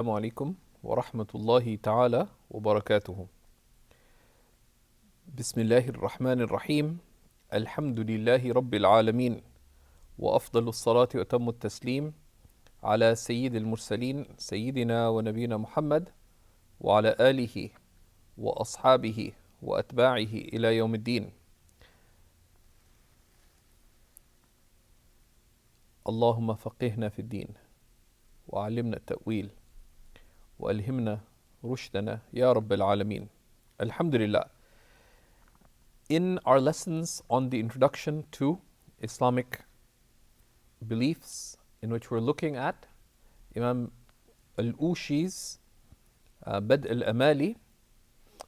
السلام عليكم ورحمة الله تعالى وبركاته. بسم الله الرحمن الرحيم. الحمد لله رب العالمين، وأفضل الصلاة وأتم التسليم على سيد المرسلين سيدنا ونبينا محمد وعلى آله وأصحابه وأتباعه إلى يوم الدين. اللهم فقهنا في الدين وعلمنا التأويل وألهمنا رشدنا يا رب العالمين. Alhamdulillah. In our lessons on the introduction to Islamic beliefs, in which we're looking at Imam al-Ushi's al-Amali,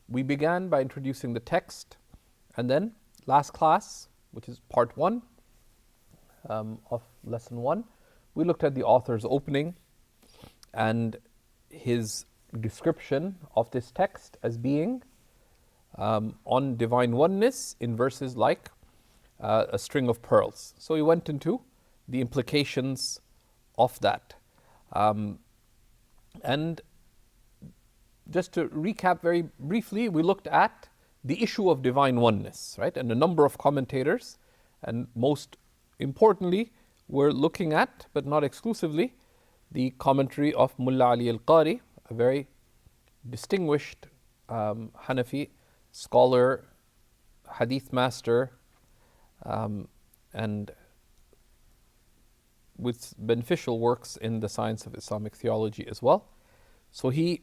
we began by introducing the text, and then last class, which is part 1 of lesson 1, we looked at the author's opening and his description of this text as being on divine oneness in verses like a string of pearls. So he went into the implications of that. And just to recap very briefly, we looked at the issue of divine oneness, right? And a number of commentators, and most importantly, we're looking at, but not exclusively, the commentary of Mullah Ali al-Qari, a very distinguished Hanafi scholar, hadith master, and with beneficial works in the science of Islamic theology as well. So he,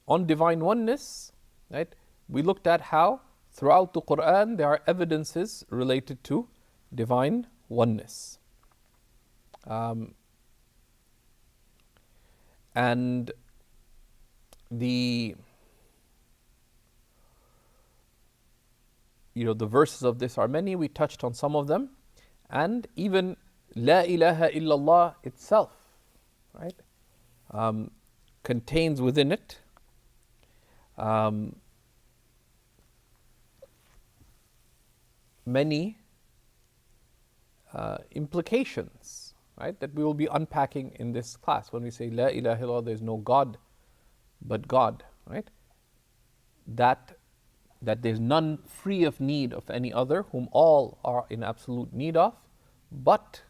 on divine oneness, right, we looked at how throughout the Quran there are evidences related to divine oneness. And the verses of this are many. We touched on some of them, and even La ilaha illallah itself, right, contains within it many implications, right, that we will be unpacking in this class. When we say La ilaha illallah, there is no God but God, right? That there is none free of need of any other, whom all are in absolute need of, but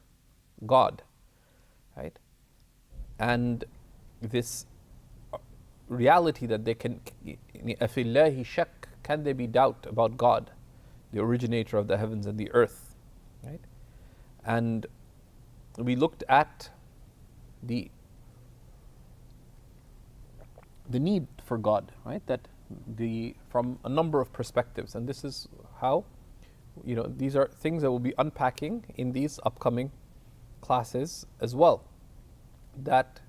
God, right? And this reality that they can, afillahi shak, can there be doubt about God, the originator of the heavens and the earth, right? And we looked at the need for God, right? That from a number of perspectives, and this is how, these are things that we'll be unpacking in these upcoming classes as well. That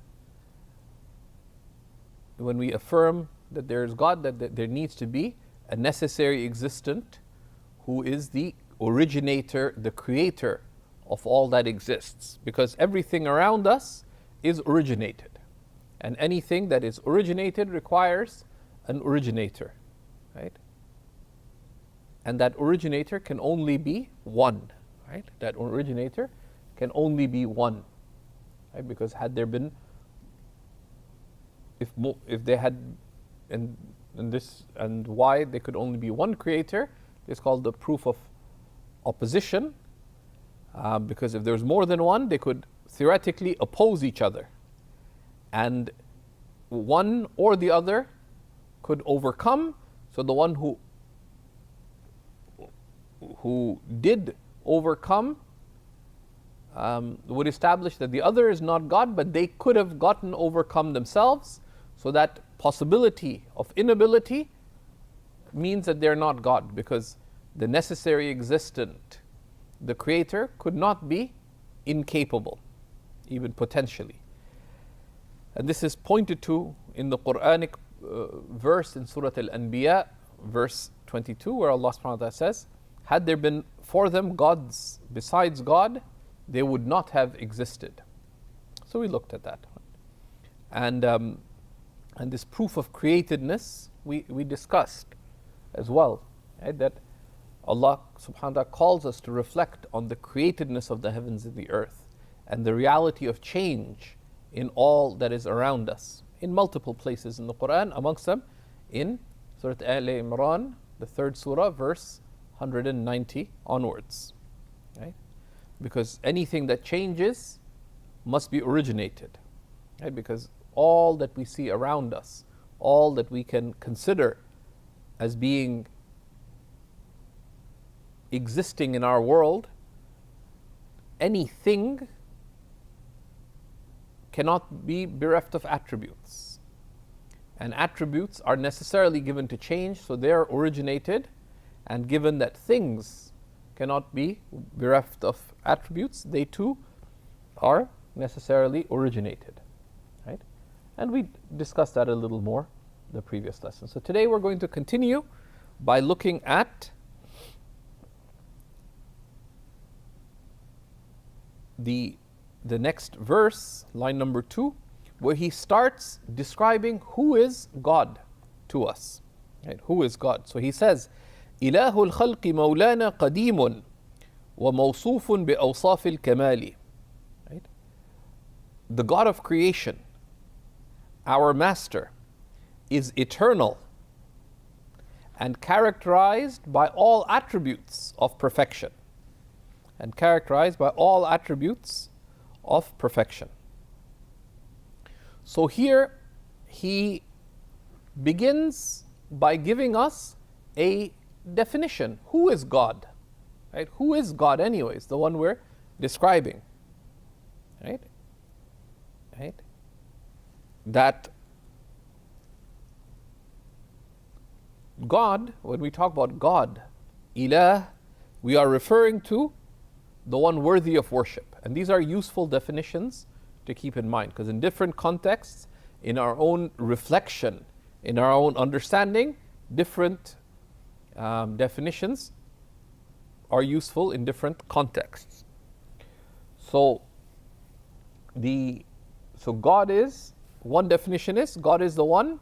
when we affirm that there is God, that there needs to be a necessary existent who is the originator, the creator of all that exists, because everything around us is originated, and anything that is originated requires an originator, right? And that originator can only be one, right? That originator can only be one, right? Because had there been, if they had, and why there could only be one creator, it's called the proof of opposition. Because if there's more than one, they could theoretically oppose each other, and one or the other could overcome. So the one who did overcome would establish that the other is not God, but they could have overcome themselves. So that possibility of inability means that they're not God, because the necessary existent, the creator, could not be incapable, even potentially. And this is pointed to in the Quranic verse in Surah Al-Anbiya, verse 22, where Allah subhanahu wa ta'ala says, had there been for them gods besides God, they would not have existed. So we looked at that. And this proof of createdness we discussed as well, right? That Allah subhanahu wa ta'ala calls us to reflect on the createdness of the heavens and the earth, and the reality of change in all that is around us in multiple places in the Quran, amongst them in Surah Al-Imran, the 3rd surah, verse 190 onwards. Right? Because anything that changes must be originated. Right? Because all that we see around us, all that we can consider as being existing in our world, anything cannot be bereft of attributes. And attributes are necessarily given to change, so they are originated. And given that things cannot be bereft of attributes, they too are necessarily originated. Right? And we discussed that a little more the previous lesson. So today we're going to continue by looking at the next verse, line number 2, where he starts describing who is God to us. Right? Who is God? So he says, إله الخلق مولانا قديم وموصوف بأوصاف الكمال. Right? The God of creation, our master, is eternal and characterized by all attributes of perfection. And characterized by all attributes of perfection. So here he begins by giving us a definition. Who is God? Right? Who is God anyways? The one we're describing. Right? Right? That God, when we talk about God, ilah, we are referring to the one worthy of worship. And these are useful definitions to keep in mind, because in different contexts, in our own reflection, in our own understanding, different definitions are useful in different contexts. So God is, one definition is, God is the one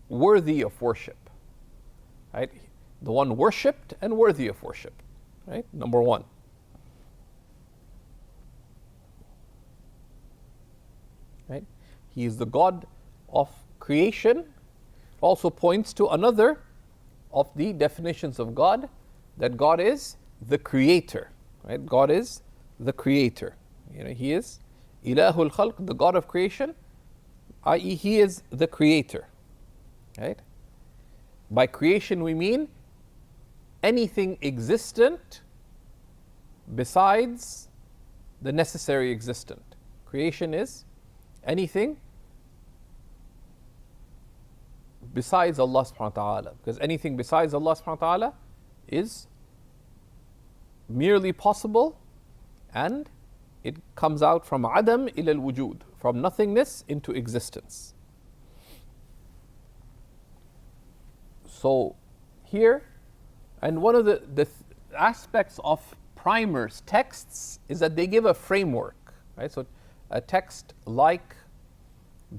worthy of worship. Right? The one worshipped and worthy of worship. Right? Number one. Right? He is the God of creation. Also points to another of the definitions of God, that God is the creator. Right? God is the creator. He is Ilahul Khalq, the God of creation, i.e. He is the creator. Right? By creation we mean anything existent besides the necessary existent. Creation is anything besides Allah subhanahu wa ta'ala, because anything besides Allah subhanahu wa ta'ala is merely possible, and it comes out from adam ila al-wujud, from nothingness into existence. So here, and one of the aspects of primers, texts, is that they give a framework. Right? So a text like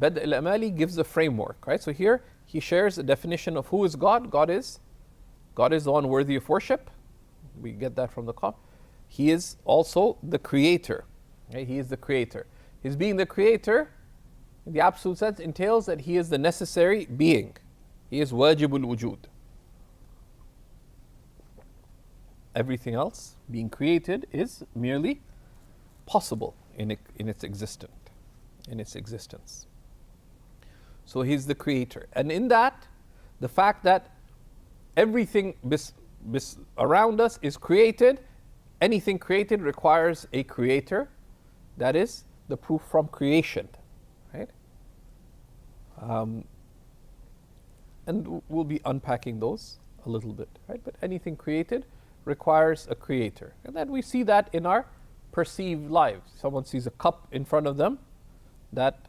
al-Amali gives a framework. Right? So here he shares a definition of who is God. God is the one worthy of worship. We get that from the Quran. He is also the creator. Right? He is the creator. His being the creator, in the absolute sense, entails that he is the necessary being. He is wajibul wujud. Everything else being created is merely possible in its existence. So he's the creator. And in that, the fact that everything around us is created, anything created requires a creator. That is the proof from creation. Right? And we'll be unpacking those a little bit. Right? But anything created requires a creator. And then we see that in our perceived lives. Someone sees a cup in front of them, that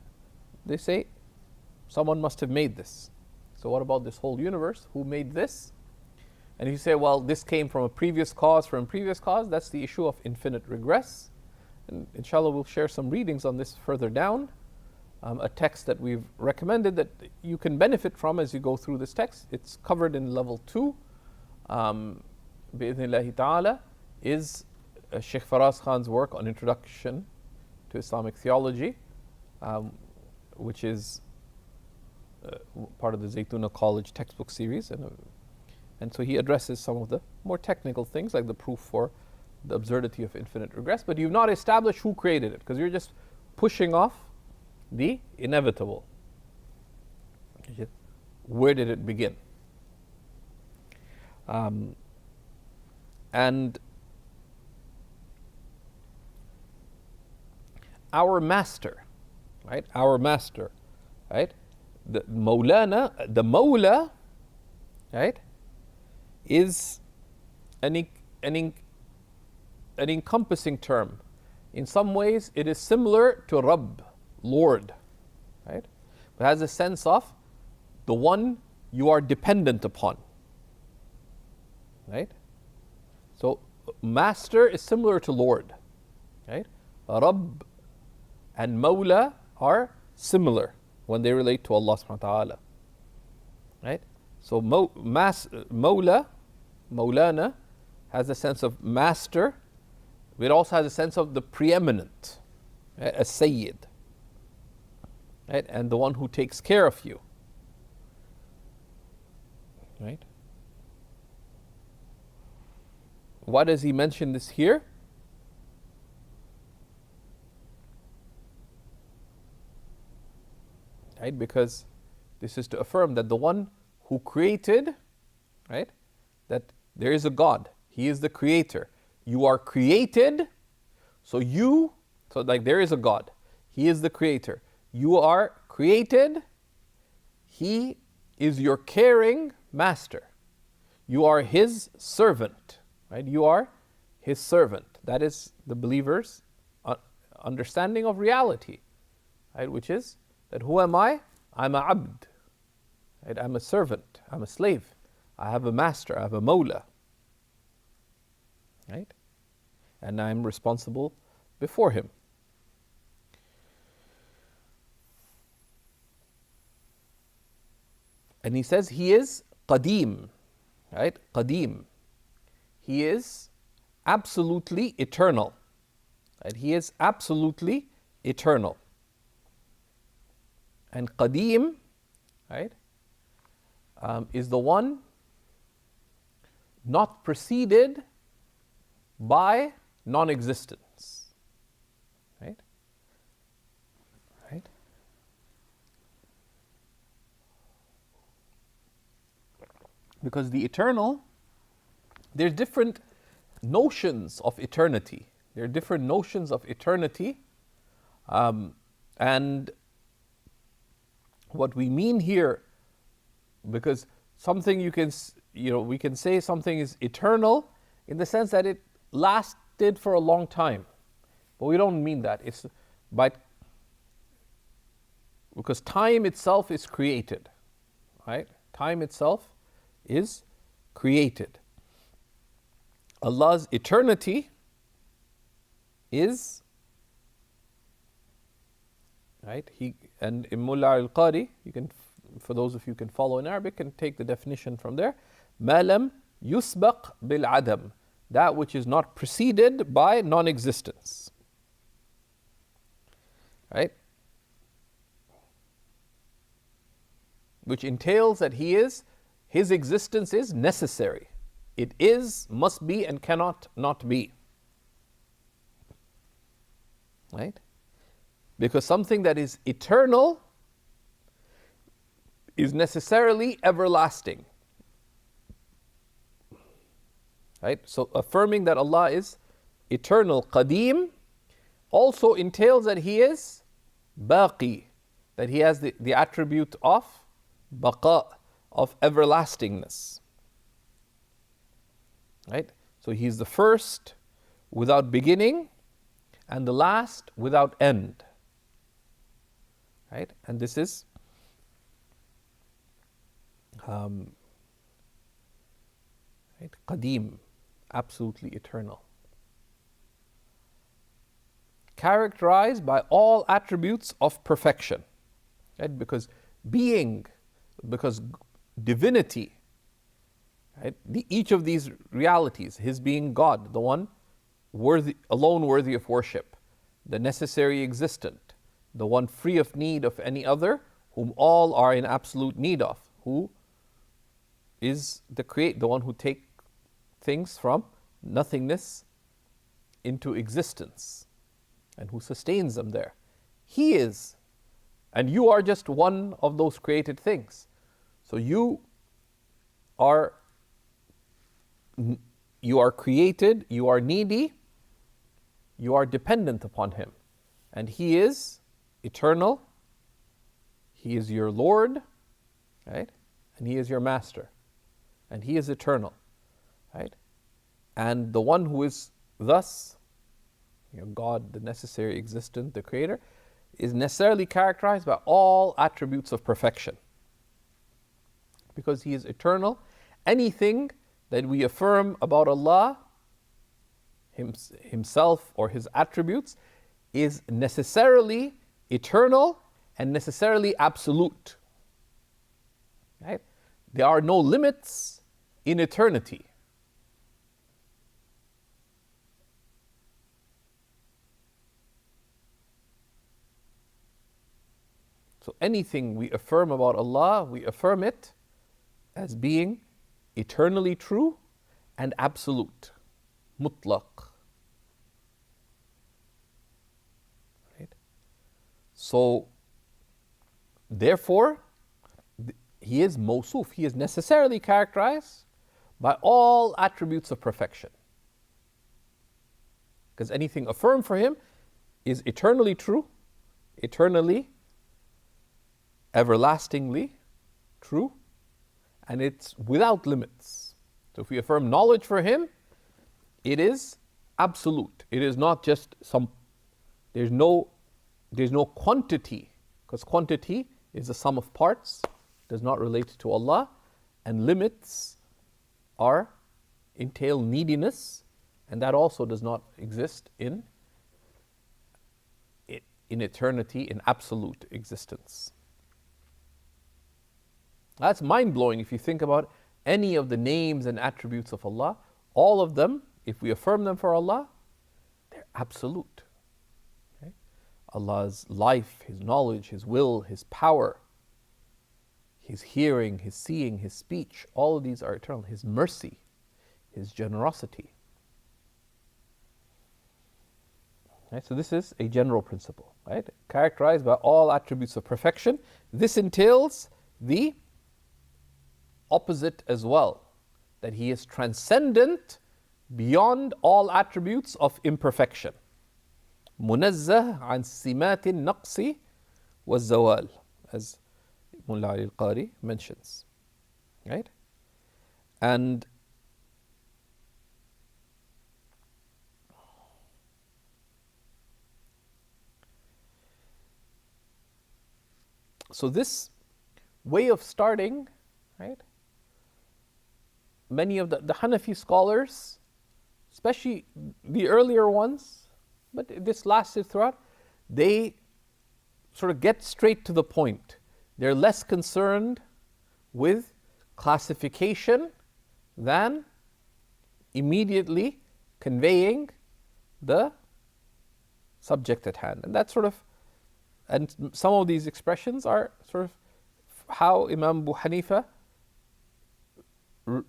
they say, someone must have made this. So what about this whole universe? Who made this? And you say, well, this came from a previous cause, that's the issue of infinite regress. And inshallah we'll share some readings on this further down. A text that we've recommended that you can benefit from as you go through this text. It's covered in level 2. Bi'idhnillahi ta'ala, is Shaykh Faraz Khan's work on Introduction to Islamic Theology, which is part of the Zaytuna College textbook series. And so he addresses some of the more technical things, like the proof for the absurdity of infinite regress, but you've not established who created it, because you're just pushing off the inevitable. Where did it begin? And our master, right? Our master, right? The Mawla, right, is an encompassing term. In some ways, it is similar to Rabb, Lord, right? But has a sense of the one you are dependent upon, right? So, master is similar to Lord, right? Rabb and Mawla are similar when they relate to Allah subhanahu wa ta'ala, right? So, Mawla, Mawlana, has a sense of master. It also has a sense of the preeminent, right? A Sayyid, right? And the one who takes care of you, right? Why does he mention this here? Right? Because this is to affirm that the one who created, right? That there is a God. He is the creator. You are created, so like there is a God. He is the creator. You are created. He is your caring master. You are his servant, right? You are his servant. That is the believer's understanding of reality, right? Which is that who am I? I'm a abd, right? I'm a servant. I'm a slave. I have a master. I have a mawla, right? And I'm responsible before him. And he says he is qadim, right? Qadim. He is absolutely eternal, right? He is absolutely eternal. And qadim, right, is the one not preceded by non-existence, right? Right? Because the eternal, there's different notions of eternity. There are different notions of eternity, and what we mean here, because something we can say something is eternal in the sense that it lasted for a long time, but we don't mean that. Because time itself is created, right? Time itself is created. Allah's eternity is, right? And in Mullah al-Qari, for those of you who can follow in Arabic, can take the definition from there. Malam yusbaq bil adam, that which is not preceded by non-existence, right? Which entails that his existence is necessary. It is, must be, and cannot not be, right? Because something that is eternal is necessarily everlasting, right? So affirming that Allah is eternal, qadim, also entails that he is baqi, that he has the attribute of baqa, of everlastingness, right? So he's the first without beginning and the last without end, right? And this is right, qadim, absolutely eternal, characterized by all attributes of perfection, right? Because divinity, right? Each of these realities, his being God, the one alone worthy of worship, the necessary existent, the one free of need of any other, whom all are in absolute need of, who is the one who takes things from nothingness into existence and who sustains them there. He is, and you are just one of those created things. So you are created, you are needy, you are dependent upon Him. And He is eternal, He is your Lord, right? And He is your Master. And He is eternal, right? And the one who is thus, God, the necessary existent, the Creator, is necessarily characterized by all attributes of perfection. Because He is eternal, anything that we affirm about Allah, Himself or His attributes, is necessarily eternal and necessarily absolute. Right? There are no limits in eternity. So anything we affirm about Allah, we affirm it as being eternally true and absolute, mutlaq. Right? So, therefore, He is mawsuf, He is necessarily characterized by all attributes of perfection. Because anything affirmed for Him is eternally true, eternally, everlastingly true, and it's without limits. So if we affirm knowledge for Him, it is absolute. It is not just there's no quantity, because quantity is the sum of parts, does not relate to Allah, and limits entail neediness, and that also does not exist in eternity, in absolute existence. That's mind-blowing if you think about any of the names and attributes of Allah. All of them, if we affirm them for Allah, they're absolute. Okay? Allah's life, His knowledge, His will, His power, His hearing, His seeing, His speech, all of these are eternal. His mercy, His generosity. Right? So this is a general principle, right? Characterized by all attributes of perfection. This entails the opposite as well, that He is transcendent beyond all attributes of imperfection. Munazzah an simatin naqsi wa zawal, as Mullah al-Qari mentions. Right? And so this way of starting, right? Many of the Hanafi scholars, especially the earlier ones, but this lasted throughout, they sort of get straight to the point. They're less concerned with classification than immediately conveying the subject at hand. And that's and some of these expressions are sort of how Imam Abu Hanifa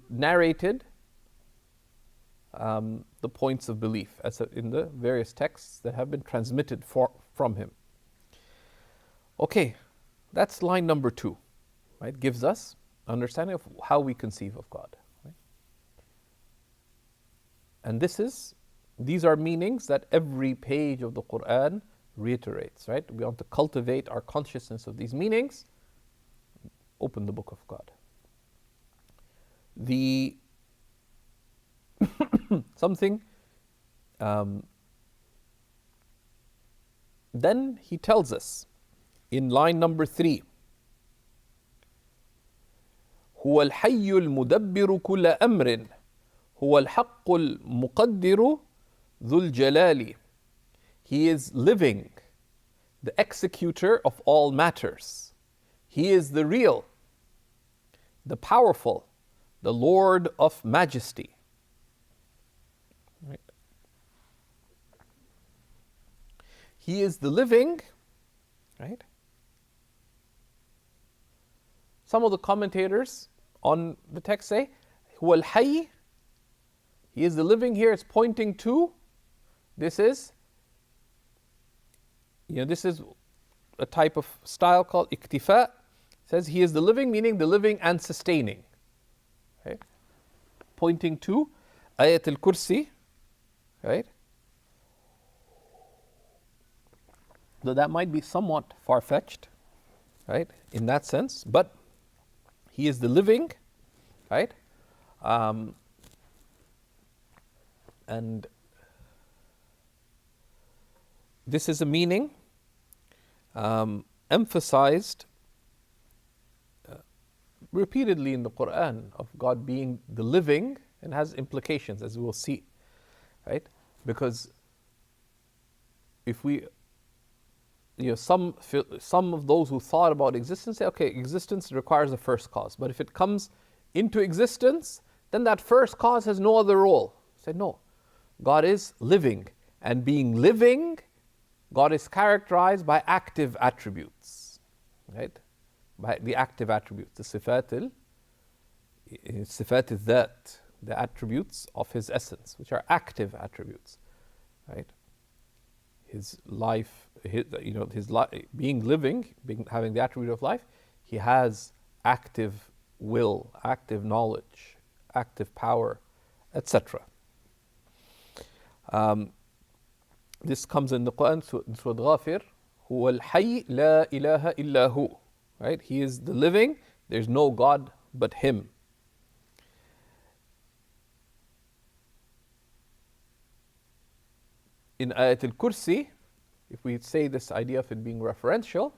narrated the points of belief in the various texts that have been transmitted from him. Okay, that's line number 2, right? Gives us understanding of how we conceive of God. Right? And these are meanings that every page of the Quran reiterates, right? We want to cultivate our consciousness of these meanings. Open the Book of God. Then he tells us in line number 3, هو الحي المدبر كل أمر هو الحق المقدر ذو الجلال. He is living, the executor of all matters. He is the real, the powerful, the Lord of majesty. Right. He is the living, right? Some of the commentators on the text say, huwa al-hayy, he is the living. Here it's pointing to, this is a type of style called iktifa. It says he is the living, meaning the living and sustaining. Right? Pointing to ayat al-kursi, right? Though that might be somewhat far-fetched, right, in that sense, but he is the living, right? And this is a meaning emphasized repeatedly in the Quran of God being the living, and has implications, as we will see, right? Because if we, some of those who thought about existence say, okay, existence requires a first cause, but if it comes into existence, then that first cause has no other role. Say no, God is living, and being living, God is characterized by active attributes, right? By the active attributes, the sifat al-dhat, the attributes of His essence, which are active attributes, right? His life, being living, having the attribute of life, He has active will, active knowledge, active power, etc. This comes in the Quran, in Surah Ghafir, huwa al-hayy la ilaha illa hu, right? He is the living, there's no God but Him. In Ayat al-Kursi, if we say this idea of it being referential,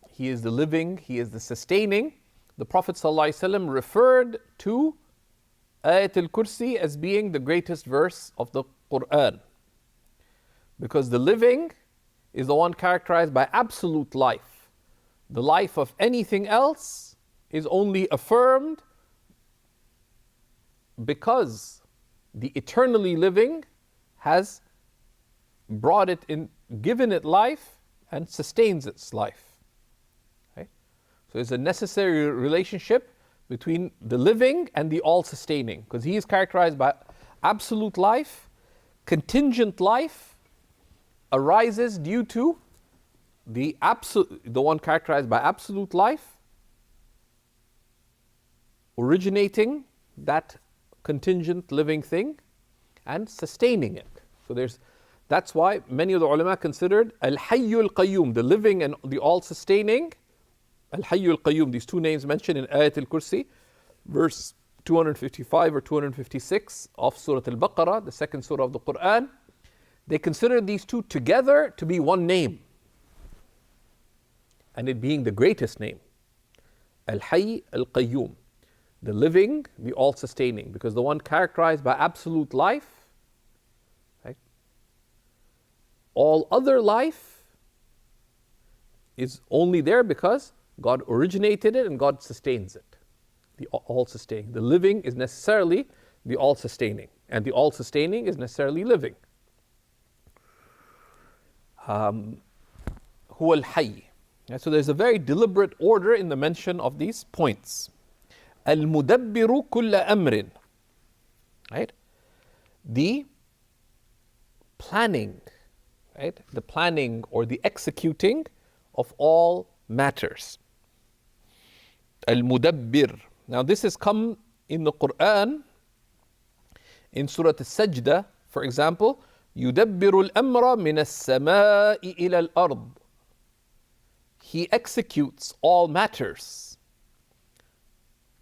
He is the living, He is the sustaining. The Prophet ﷺ referred to Ayat al-Kursi as being the greatest verse of the Quran, because the living is the one characterized by absolute life. The life of anything else is only affirmed because the eternally living has brought it in, given it life, and sustains its life. Right? So there's a necessary relationship between the living and the all-sustaining, because He is characterized by absolute life. Contingent life arises due to the one characterized by absolute life originating that contingent living thing and sustaining it. So that's why many of the ulama considered al-hayy al-qayyum, the living and the all-sustaining. Al-hayy al-qayyum, these two names mentioned in Ayat al-Kursi, verse 255 or 256 of Surah al-Baqarah, the second surah of the Quran. They considered these two together to be one name, and it being the greatest name, al-hayy al-qayyum, the living, the all-sustaining, because the one characterized by absolute life, right? All other life is only there because God originated it and God sustains it, the all-sustaining. The living is necessarily the all-sustaining, and the all-sustaining is necessarily living. Huwa al-hayy. So there's a very deliberate order in the mention of these points. Al-mudabbiru kulla amrin. Right? The planning, right? The planning or the executing of all matters. Al-mudabbir. Now this has come in the Quran, in Surah Al-Sajdah, for example, يُدَبِّرُ الْأَمْرَ مِنَ السَّمَاءِ إِلَى الْأَرْضِ. He executes all matters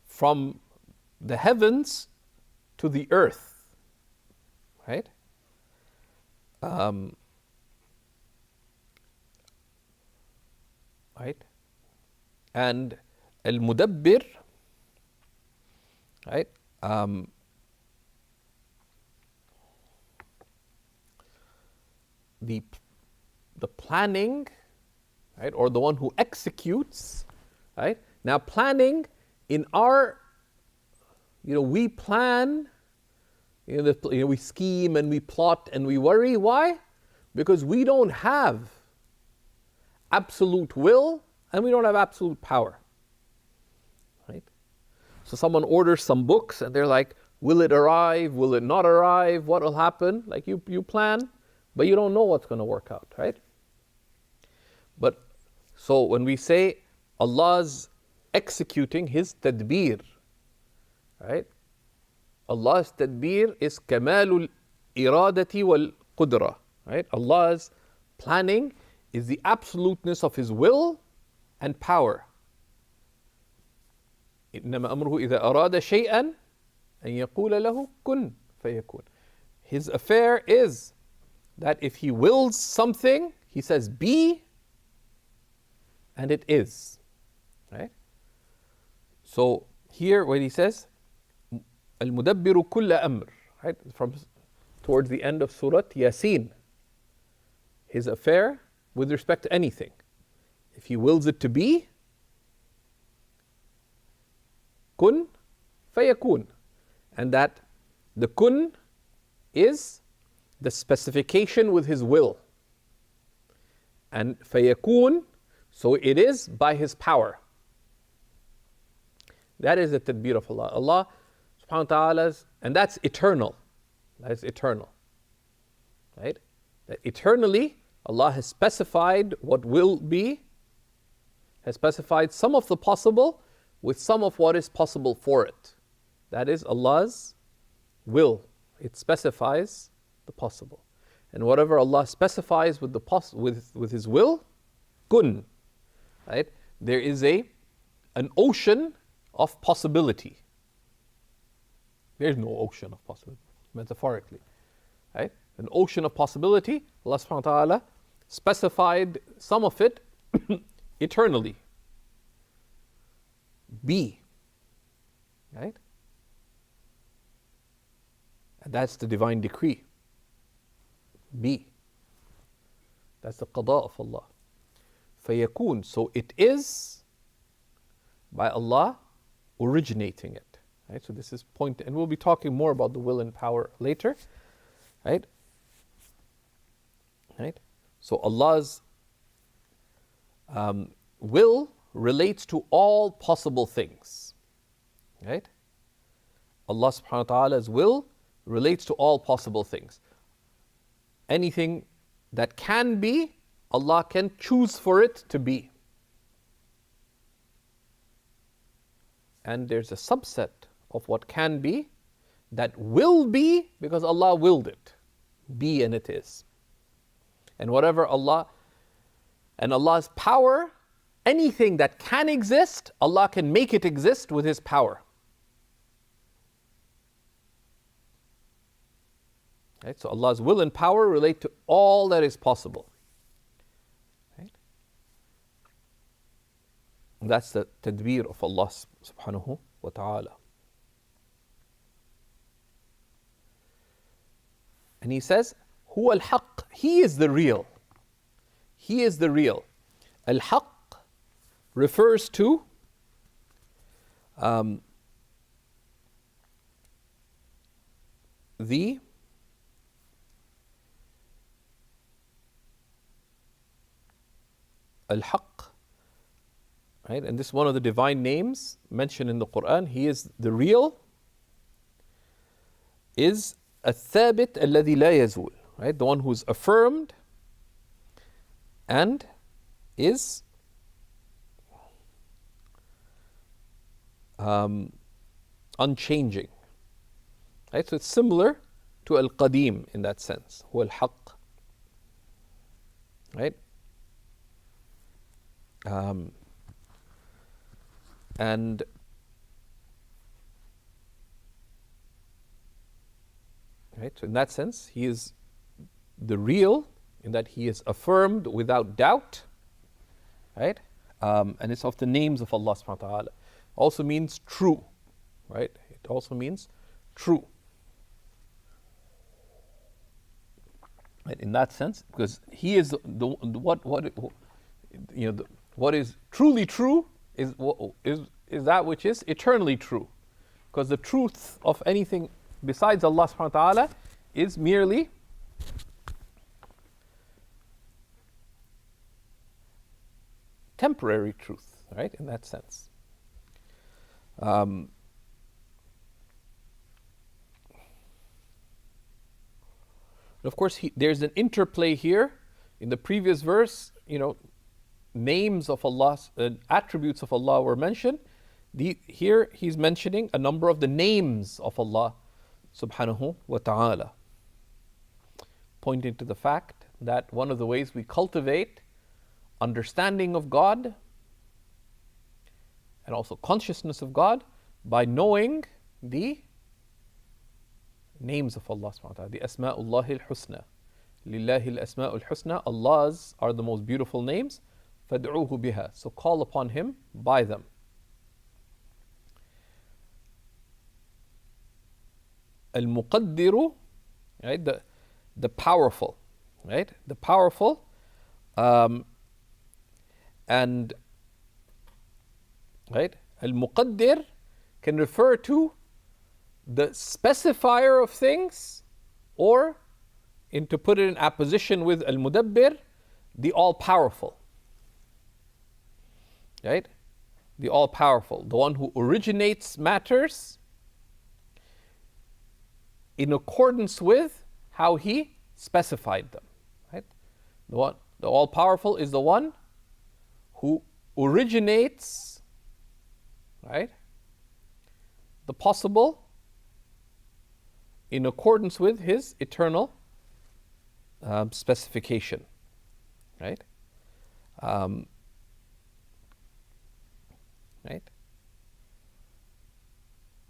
from the heavens to the earth. Right? Right? And al-mudabbir, right? The planning, right, or the one who executes, right? Now planning in our, we plan, we scheme and we plot and we worry. Why? Because we don't have absolute will and we don't have absolute power. Right? So someone orders some books and they're like, will it arrive? Will it not arrive? What will happen? Like you plan, but you don't know what's going to work out, right? But so when we say Allah's executing His tadbir, right? Allah's tadbir is kamalul iradati wal qudra, right? Allah's planning is the absoluteness of His will and power. إنما أمره إذا أراد شيئا أن يقول له كن فيكون. His affair is that if He wills something, He says be, and it is. Right? So here when He says المدبر كل أمر, right? From towards the end of Surah Yasin, His affair with respect to anything, if He wills it to be, kun fayakun, and that the kun is the specification with His will, and fayakun, so it is by His power. That is the tadbir of Allah. Allah subhanahu wa ta'ala's, and that's eternal. That is eternal. Right? That eternally Allah has specified what will be, has specified some of the possible with some of what is possible for it. That is Allah's will. It specifies the possible. And whatever Allah specifies with with His will, kun. Right? There is an ocean of possibility. There is no ocean of possibility, metaphorically. Right? An ocean of possibility, Allah subhanahu wa ta'ala specified some of it eternally. Be. Right? And that's the divine decree. Be. That's the qada of Allah. فَيَكُونَ, so it is by Allah originating it. Right? So this is point, and we'll be talking more about the will and power later. Right? Right? So Allah's will relates to all possible things. Right? Allah subhanahu wa ta'ala's will relates to all possible things. Anything that can be, Allah can choose for it to be. And there's a subset of what can be that will be because Allah willed it. Be, and it is. And whatever Allah, and Allah's power, anything that can exist, Allah can make it exist with His power. Right? So Allah's will and power relate to all that is possible. Right? And that's the tadbir of Allah subhanahu wa ta'ala. And He says, Huwa al-haq, He is the real. He is the real. Al-haq refers to the al-haq, right? And this is one of the divine names mentioned in the Quran. He is the real, is al-thabit alladhi la yazul, right? The one who's affirmed and is unchanging. Right? So it's similar to al-qadim in that sense. Huwa al-haq. Right? And right, so in that sense, He is the real, in that He is affirmed without doubt, right? And it's of the names of Allah subhanahu wa ta'ala. Also means true, right? It also means true. Right? In that sense, because He is what is truly true is that which is eternally true. Because the truth of anything besides Allah subhanahu wa ta'ala is merely temporary truth, right? In that sense. And of course, there's an interplay here. In the previous verse, names of Allah, attributes of Allah were mentioned. Here he's mentioning a number of the names of Allah subhanahu wa ta'ala, pointing to the fact that one of the ways we cultivate understanding of God and also consciousness of God by knowing the names of Allah subhanahu wa ta'ala, the Asma'ullahi al-Husna. Lillahi al-Asma'ul Husna, Allah's are the most beautiful names. فَادْعُوهُ بِهَا, so call upon Him by them. Al-Muqaddiru, right, the powerful, right, the powerful, and right, Al-Muqaddir can refer to the specifier of things, or, to put it in apposition with Al-Mudabbir, the all-powerful, right, the all-powerful, the one who originates matters in accordance with how He specified them, right? The all-powerful is the one who originates, right, the possible in accordance with His eternal specification, right? Right?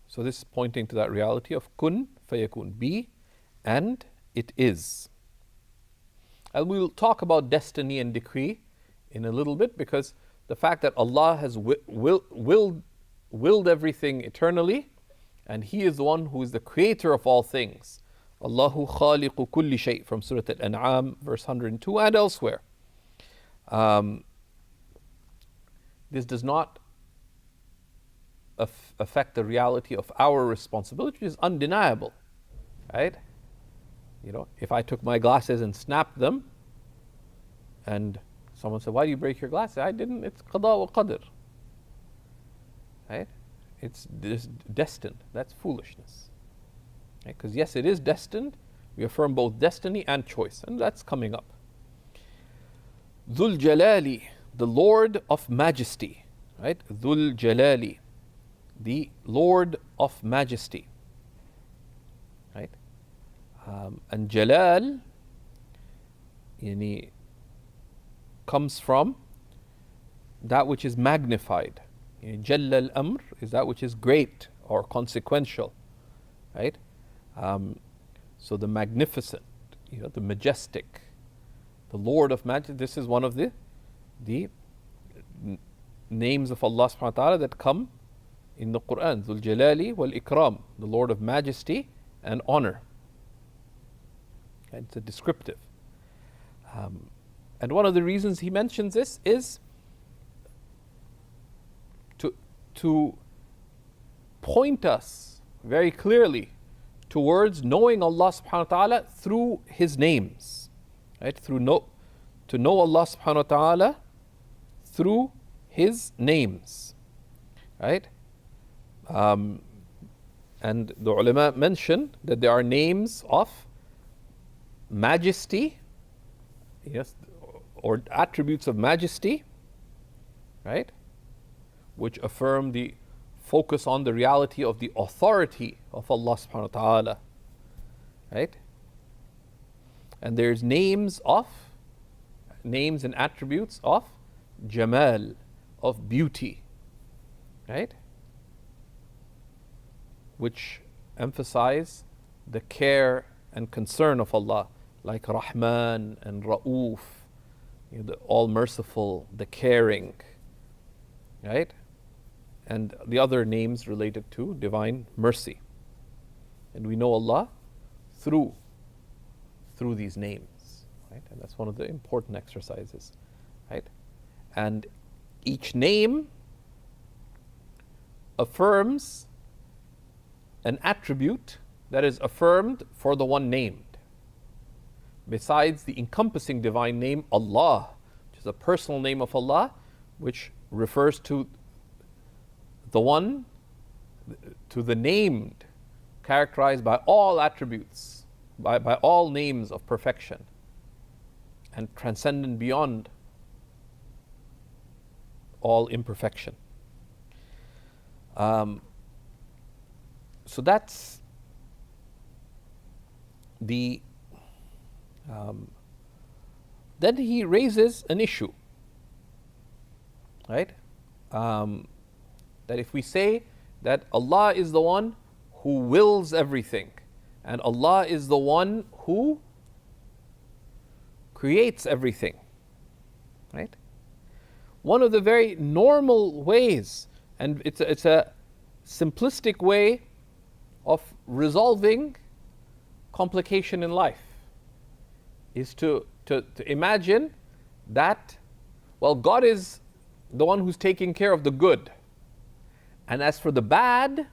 So this is pointing to that reality of kun fayakun, be and it is. And we'll talk about destiny and decree in a little bit, because the fact that Allah has willed everything eternally, and He is the one who is the creator of all things. Allahu khaliqu kulli shay, from Surah Al-An'am, verse 102, and elsewhere. This does not affect the reality of our responsibility, which is undeniable, right? If I took my glasses and snapped them, and someone said, "Why do you break your glasses?" I didn't. It's qada wa qadr, right? It's destined. That's foolishness, because yes, it is destined. We affirm both destiny and choice, and that's coming up. Dhul Jalali, the Lord of Majesty, right? Dhul Jalali, the Lord of Majesty, right? And Jalal comes from that which is magnified. Jalla al-Amr is that which is great or consequential, right? So the magnificent, the majestic, the Lord of Majesty. This is one of the names of Allah subhanahu wa ta'ala that come in the Quran. Dhul Jalali wal Ikram, the Lord of Majesty and honor. It's a descriptive. And one of the reasons he mentions this is to point us very clearly towards knowing Allah subhanahu wa ta'ala through His names, right? To know Allah subhanahu wa ta'ala through His names, right? And the ulama mention that there are names of majesty, yes, or attributes of majesty, right, which affirm the focus on the reality of the authority of Allah subhanahu wa ta'ala, right? And there's names and attributes of Jamal, of beauty, right, which emphasize the care and concern of Allah, like Rahman and Ra'uf, the all-merciful, the caring, right? And the other names related to divine mercy. And we know Allah through these names, right? And that's one of the important exercises, right? And each name affirms an attribute that is affirmed for the one named. Besides the encompassing divine name Allah, which is a personal name of Allah, which refers to the one, to the named, characterized by all attributes, by all names of perfection, and transcendent beyond all imperfection. So that's the. Then he raises an issue, right? That if we say that Allah is the one who wills everything, and Allah is the one who creates everything, right? One of the very normal ways, and it's a simplistic way of resolving complication in life, is to imagine that, well, God is the one who's taking care of the good, and as for the bad,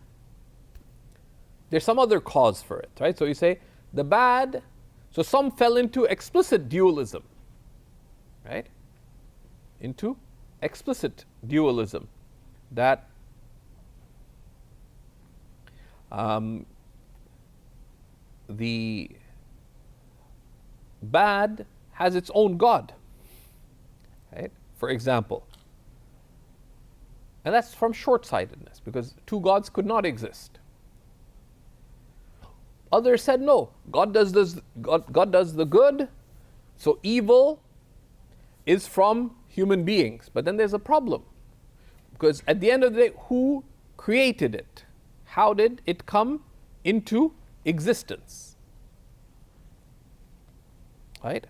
there's some other cause for it, right? So you say the bad, so some fell into explicit dualism, right? Into explicit dualism, that the bad has its own God, right? For example, and that's from short-sightedness, because two gods could not exist. Others said no, God does this, God does the good, so evil is from human beings. But then there's a problem, because at the end of the day, who created it? How did it come into existence? Right?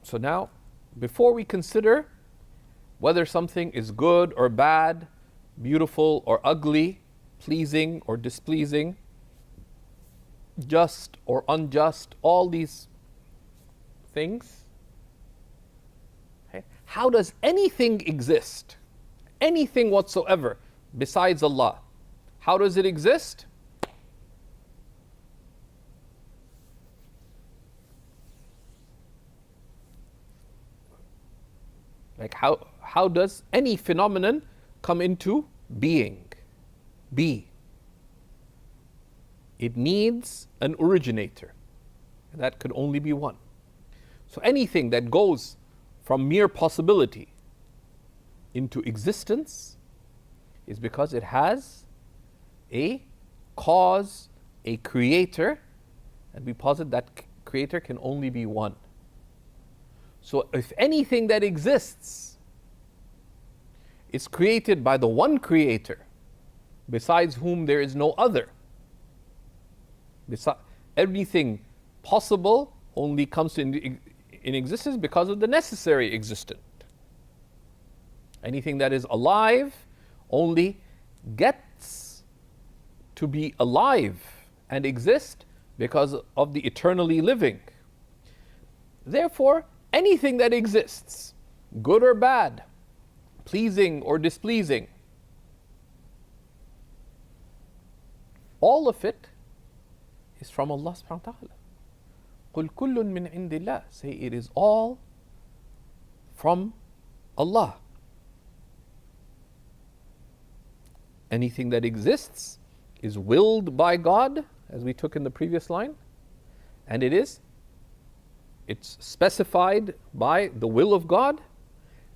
So now, before we consider whether something is good or bad, beautiful or ugly, pleasing or displeasing, just or unjust, all these things, okay, how does anything exist? Anything whatsoever besides Allah, how does it exist? Like how does any phenomenon come into being? Be. It needs an originator, and that could only be one. So anything that goes from mere possibility into existence is because it has a cause, a creator, and we posit that creator can only be one. So if anything that exists is created by the one creator, besides whom there is no other, everything possible only comes in existence because of the necessary existent. Anything that is alive only gets to be alive and exist because of the eternally living. Therefore, anything that exists, good or bad, pleasing or displeasing, all of it is from Allah subhanahu wa ta'ala. قُلْ كُلٌّ مِّنْ عِنْدِ اللَّهِ. Say it is all from Allah. Anything that exists is willed by God, as we took in the previous line, and it's specified by the will of God,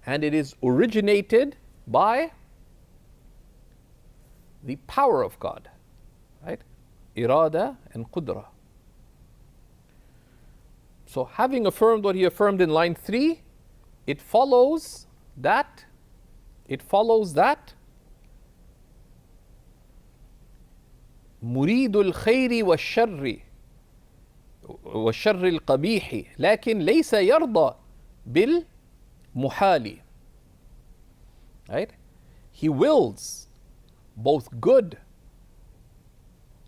and it is originated by the power of God, right? Irada and qudra. So having affirmed what he affirmed in line 3, it follows that مريد الخير والشر القبيح لكن ليس يرضى بالمحال. Right? He wills both good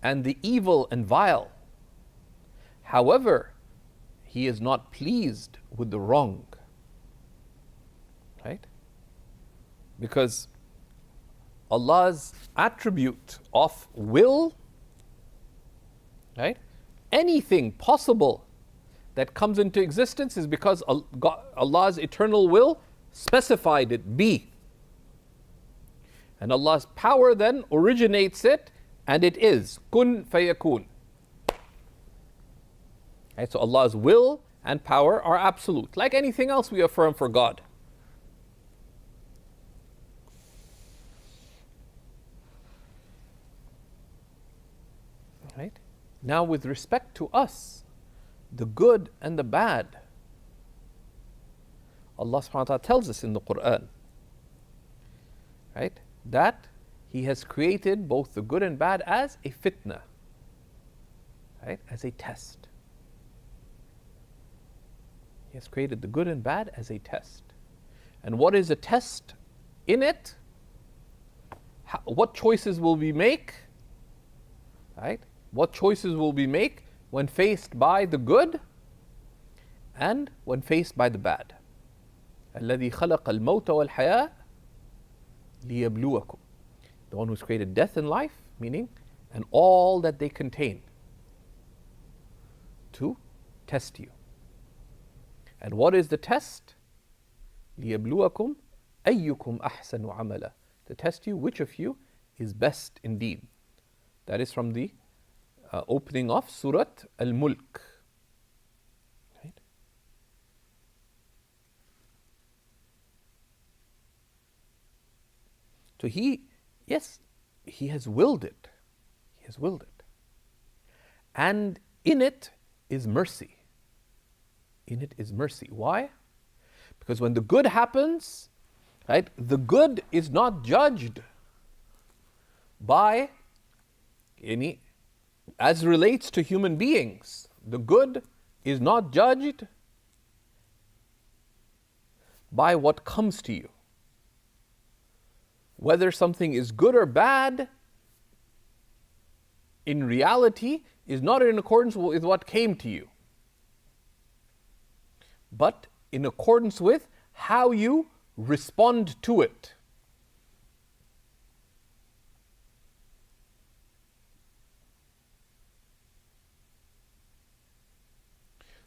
and the evil and vile. However, he is not pleased with the wrong. Right? Because Allah's attribute of will, right? Anything possible that comes into existence is because Allah's eternal will specified it be. And Allah's power then originates it, and it is. Kun fayakun. Right, so Allah's will and power are absolute, like anything else we affirm for God. Right? Now, with respect to us, the good and the bad, Allah subhanahu wa ta'ala tells us in the Quran, right, that He has created both the good and bad as a fitna, right, as a test. He has created the good and bad as a test. And what is a test in it? What choices will we make? Right? What choices will we make when faced by the good and when faced by the bad? الذي خلق الموت والحياة ليبلوكم. The one who's created death and life, meaning, and all that they contain, to test you. And what is the test? ليبلوكم أيكم أحسن عملا. To test you, which of you is best indeed. That is from the opening of Surah Al-Mulk. Right? So He has willed it. He has willed it. And in it is mercy. In it is mercy. Why? Because when the good happens, right, the good is not judged by any, as relates to human beings, the good is not judged by what comes to you. Whether something is good or bad, in reality, is not in accordance with what came to you, but in accordance with how you respond to it.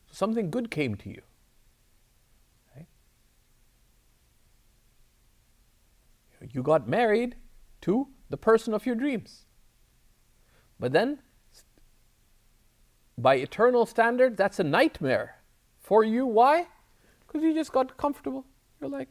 So something good came to you. Right? You got married to the person of your dreams. But then, by eternal standard, that's a nightmare for you. Why? Because you just got comfortable. You're like,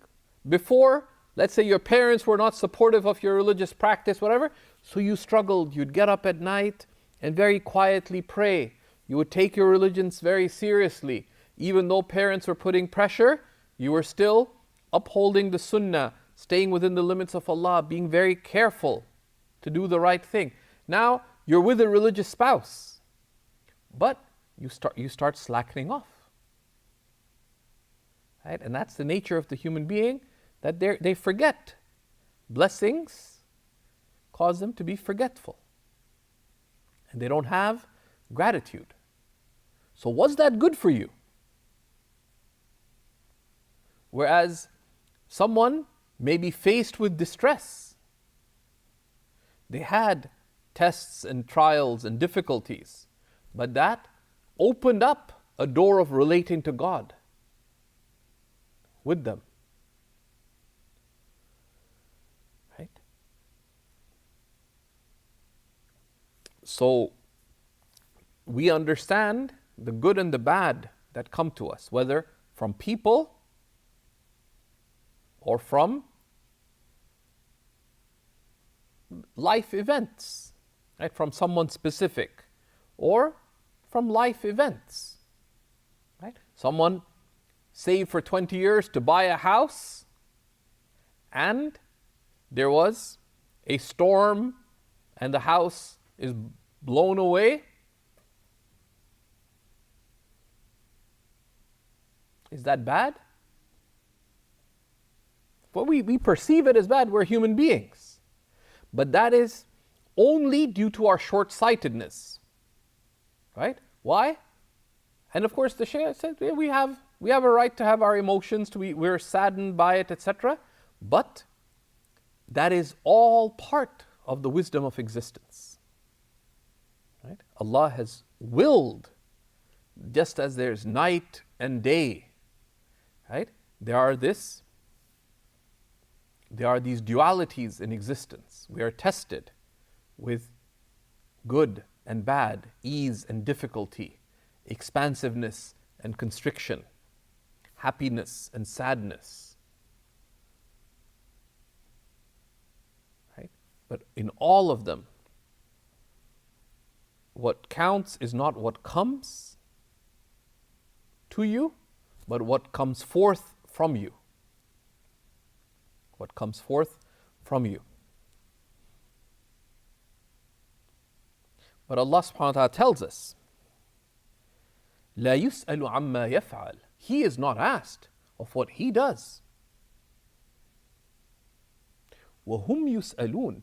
before, let's say your parents were not supportive of your religious practice, whatever, so you struggled. You'd get up at night and very quietly pray. You would take your religions very seriously. Even though parents were putting pressure, you were still upholding the sunnah, staying within the limits of Allah, being very careful to do the right thing. Now, you're with a religious spouse, but you start slackening off. Right? And that's the nature of the human being, that they forget. Blessings cause them to be forgetful. And they don't have gratitude. So was that good for you? Whereas someone may be faced with distress. They had tests and trials and difficulties, but that opened up a door of relating to God with them. Right? So we understand the good and the bad that come to us, whether from people or from life events, right? From someone specific, or from life events, right? Someone saved for 20 years to buy a house, and there was a storm and the house is blown away. Is that bad? Well, we perceive it as bad. We're human beings. But that is only due to our short-sightedness. Right? Why? And of course, the Shaykh said we have a right to have our emotions, we're saddened by it, etc. But that is all part of the wisdom of existence. Right? Allah has willed just as there's night and day, right? There are these dualities in existence. We are tested with good and bad, ease and difficulty, expansiveness and constriction, happiness and sadness. Right? But in all of them, what counts is not what comes to you, but what comes forth from you. What comes forth from you. But Allah subhanahu wa ta'ala tells us, لا يسأل عما يفعل. He is not asked of what he does. وهم يسألون.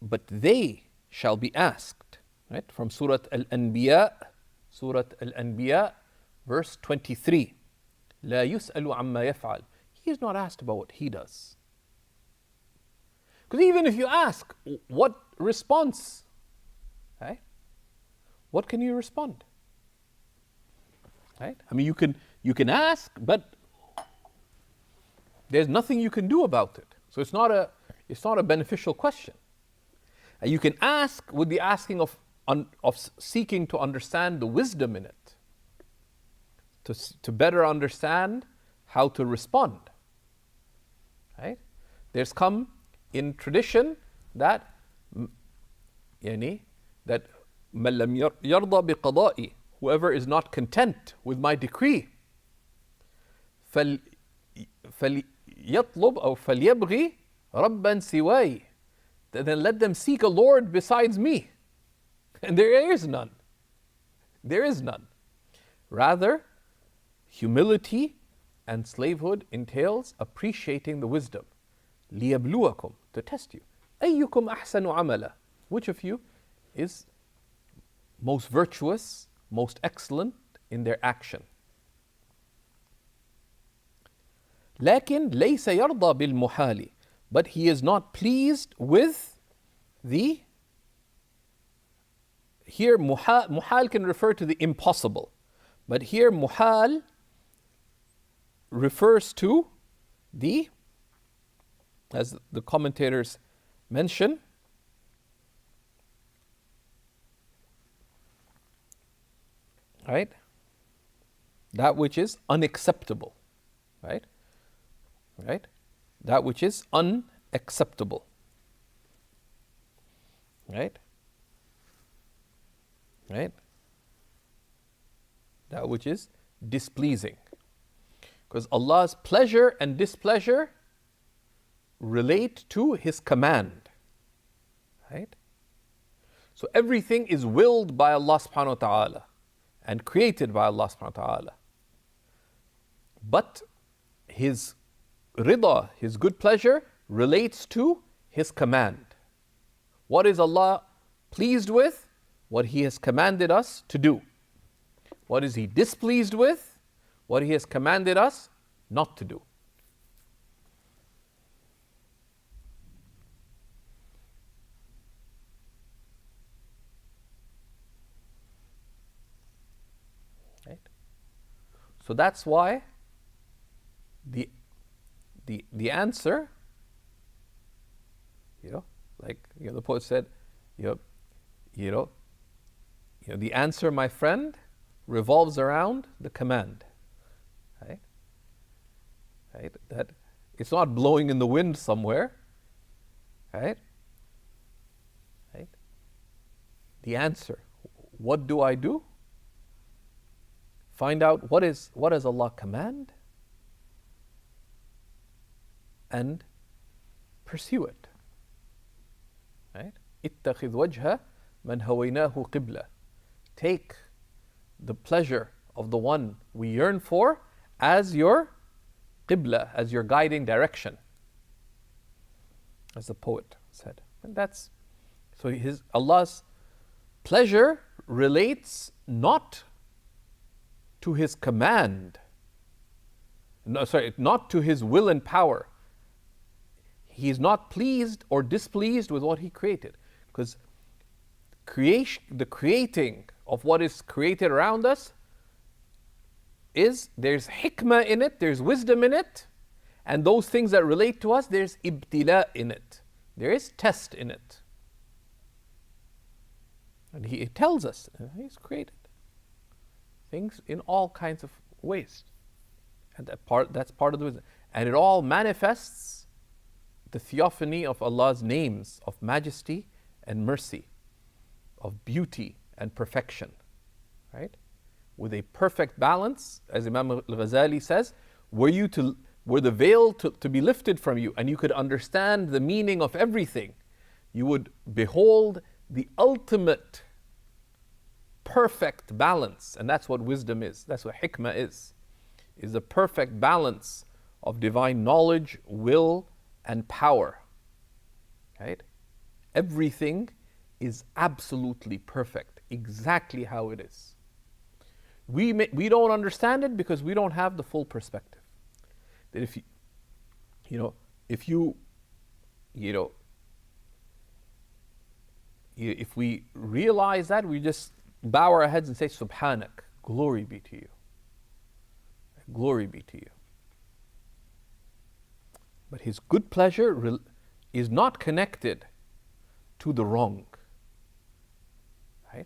But they shall be asked. Right? From Surah Al-Anbiya, verse 23. لا يسأل عما يفعل. He is not asked about what he does. Because even if you ask, what response? Right? What can you respond? Right? I mean, you can ask, but there's nothing you can do about it. So it's not a beneficial question. And you can ask with the asking of seeking to understand the wisdom in it, to better understand how to respond. Right? There's come in tradition that مَن لَمْ يَرْضَى بِقَضَائِي, whoever is not content with my decree, فَلْيَطْلُبْ أو فَلْيَبْغِي رَبًّا سِوَايِ, then let them seek a Lord besides me. And there is none. There is none. Rather, humility and slavehood entails appreciating the wisdom. لِيَبْلُوَكُمْ, to test you. أَيُّكُمْ أَحْسَنُ عَمَلًا, which of you is most virtuous, most excellent in their action. لكن ليس يرضى بالمحال, but he is not pleased with the, here muhal can refer to the impossible, but here muhal refers to the, as the commentators mention, right? That which is unacceptable, right? Right? That which is unacceptable, right? Right? That which is displeasing. Because Allah's pleasure and displeasure relate to His command, right? So everything is willed by Allah subhanahu wa ta'ala and created by Allah subhanahu wa ta'ala. But His rida, His good pleasure, relates to His command. What is Allah pleased with? What He has commanded us to do. What is He displeased with? What He has commanded us not to do. Right? So that's why the answer, like the poet said, the answer, my friend, revolves around the command. Right? Right? That it's not blowing in the wind somewhere. Right? Right? The answer, what do I do? Find out what does Allah command, and pursue it. Right? اتخذ وجه من هويناه قبلة. Take the pleasure of the one we yearn for as your qibla, as your guiding direction, as the poet said. And that's so Allah's pleasure relates not to His command, not to His will and power. He is not pleased or displeased with what He created, because the creating of what is created around us there's hikmah in it, there's wisdom in it, and those things that relate to us, there's ibtila in it. There is test in it. And he tells us, he's created things in all kinds of ways. And that's part of the wisdom. And it all manifests the theophany of Allah's names of majesty and mercy, of beauty and perfection, right? With a perfect balance, as Imam al-Ghazali says, were the veil to be lifted from you and you could understand the meaning of everything, you would behold the ultimate perfect balance. And that's what wisdom is. That's what hikmah is the perfect balance of divine knowledge, will, and power. Right? Everything is absolutely perfect, exactly how it is. We don't understand it because we don't have the full perspective. That if we realize that, we just bow our heads and say, Subhanak, glory be to you. Glory be to you. But His good pleasure is not connected to the wrong. Right?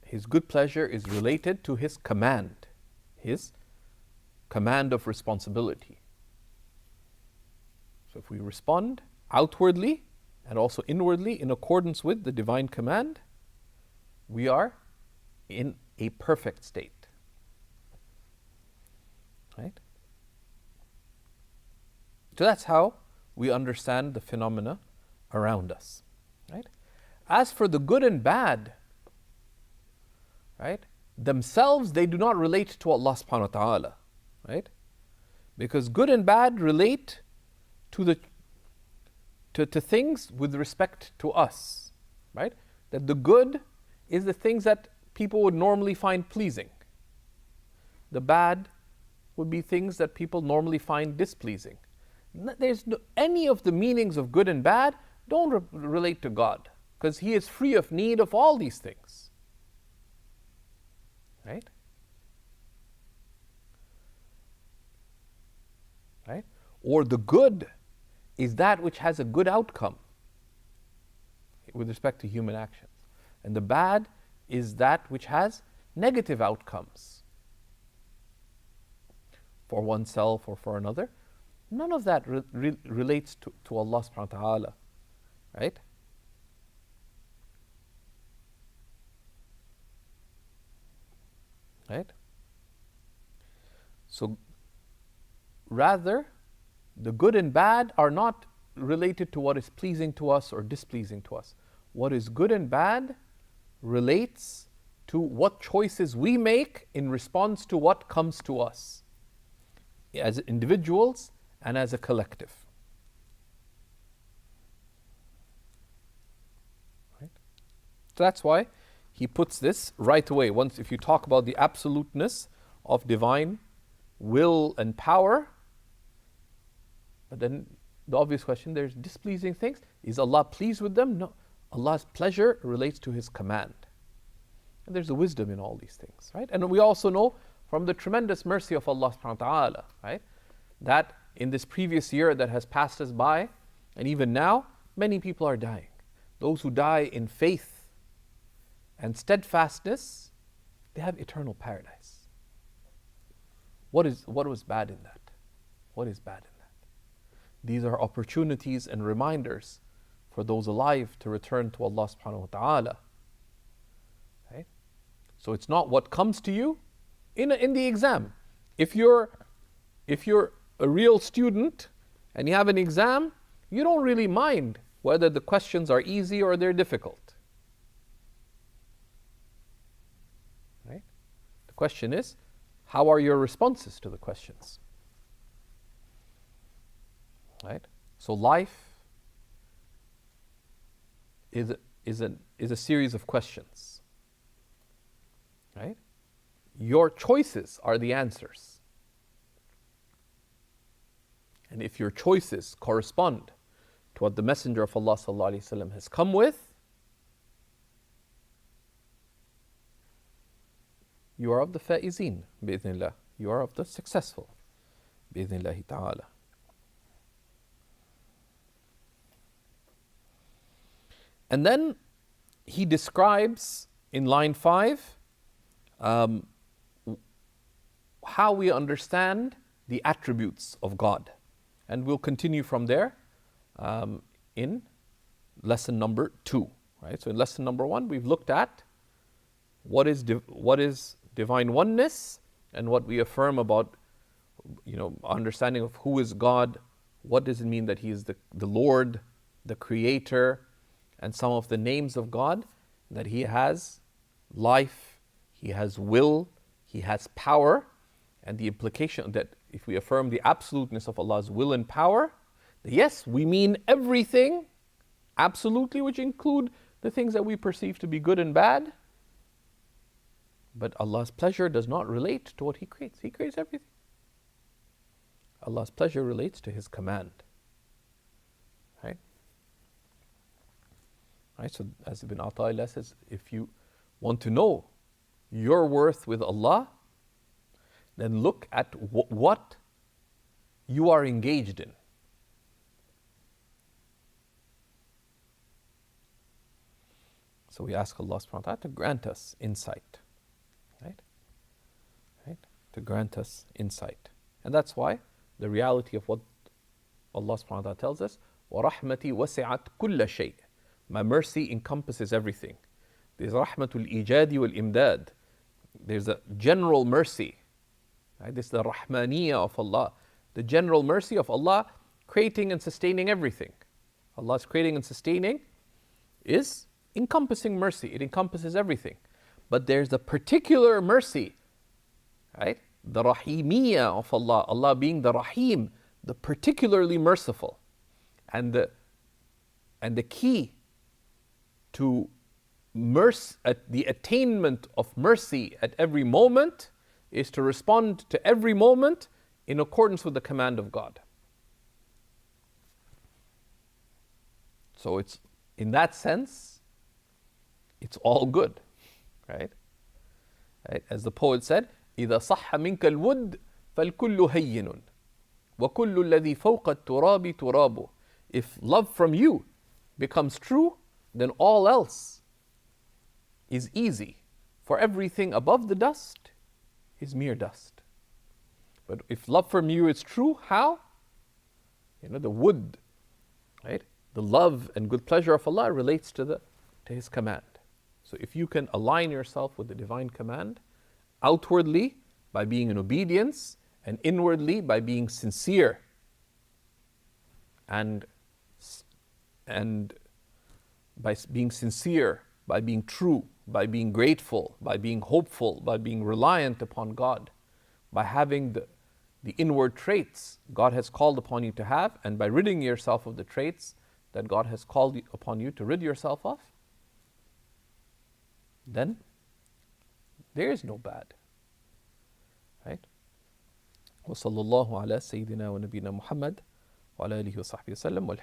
His good pleasure is related to His command of responsibility. So if we respond outwardly and also inwardly in accordance with the divine command, we are in a perfect state. Right? So that's how we understand the phenomena around us. Right? As for the good and bad, right, themselves, they do not relate to Allah subhanahu wa ta'ala. Right? Because good and bad relate to things with respect to us. Right? That the good is the things that people would normally find pleasing. The bad would be things that people normally find displeasing. There's any of the meanings of good and bad don't relate to God, because He is free of need of all these things. Right? Right? Or the good is that which has a good outcome with respect to human actions. And the bad is that which has negative outcomes for oneself or for another. None of that relates to Allah subhanahu wa ta'ala. Right? Right? So, rather, the good and bad are not related to what is pleasing to us or displeasing to us. What is good and bad relates to what choices we make in response to what comes to us as individuals and as a collective. Right? So that's why he puts this right away. Once, if you talk about the absoluteness of divine will and power, but then the obvious question, there's displeasing things. Is Allah pleased with them? No. Allah's pleasure relates to His command. And there's a wisdom in all these things, right? And we also know from the tremendous mercy of Allah subhanahu wa ta'ala, right, that in this previous year that has passed us by, and even now, many people are dying. Those who die in faith and steadfastness, they have eternal paradise. What was bad in that? What is bad in that? These are opportunities and reminders for those alive to return to Allah subhanahu wa ta'ala. Right? So it's not what comes to you in the exam. If you're a real student and you have an exam, you don't really mind whether the questions are easy or they're difficult. Right? The question is, how are your responses to the questions? Right? So life is a series of questions. Right? Your choices are the answers. And if your choices correspond to what the Messenger of Allah sallallahu alaihi wasallam has come with, you are of the faizin, bi'idhnillah. You are of the successful, bi'idhnillahi ta'ala. And then he describes in line 5 how we understand the attributes of God. And we'll continue from there in lesson number 2. Right? So in lesson number 1, we've looked at what is divine oneness and what we affirm about, understanding of who is God. What does it mean that He is the Lord, the Creator, and some of the names of God, that He has life, He has will, He has power, and the implication that if we affirm the absoluteness of Allah's will and power, yes, we mean everything absolutely, which include the things that we perceive to be good and bad. But Allah's pleasure does not relate to what He creates. He creates everything. Allah's pleasure relates to His command. Right? Right? So as Ibn Ata'illah says, if you want to know your worth with Allah, then look at what you are engaged in. So we ask Allah subhanahu wa ta'ala to grant us insight. Right? To grant us insight. And that's why the reality of what Allah subhanahu wa ta'ala tells us, وَرَحْمَتِي وَسِعَتْ كُلَّ شَيْءٍ. My mercy encompasses everything. There's rahmatul ijadi wal imdad. There's a general mercy. Right? This is the rahmaniyya of Allah. The general mercy of Allah creating and sustaining everything. Allah's creating and sustaining is encompassing mercy. It encompasses everything. But there's the particular mercy, right? The rahimiyya of Allah. Allah being the rahim, the particularly merciful. And the key to the attainment of mercy at every moment is to respond to every moment in accordance with the command of God. So it's, in that sense, it's all good, right? As the poet said, إذا صح منك الود فالكل هين وكل الذي فوق التراب تراب. If love from you becomes true, then all else is easy. For everything above the dust is mere dust. But if love from you is true, how? The wood, right? The love and good pleasure of Allah relates to His command. So if you can align yourself with the divine command, outwardly by being in obedience, and inwardly by being sincere and by being sincere, by being true, by being grateful, by being hopeful, by being reliant upon God, by having the inward traits God has called upon you to have, and by ridding yourself of the traits that God has called upon you to rid yourself of, then there is no bad. Right? وصلى الله على سيدنا ونبينا محمد وعلى آله وصحبه وسلم.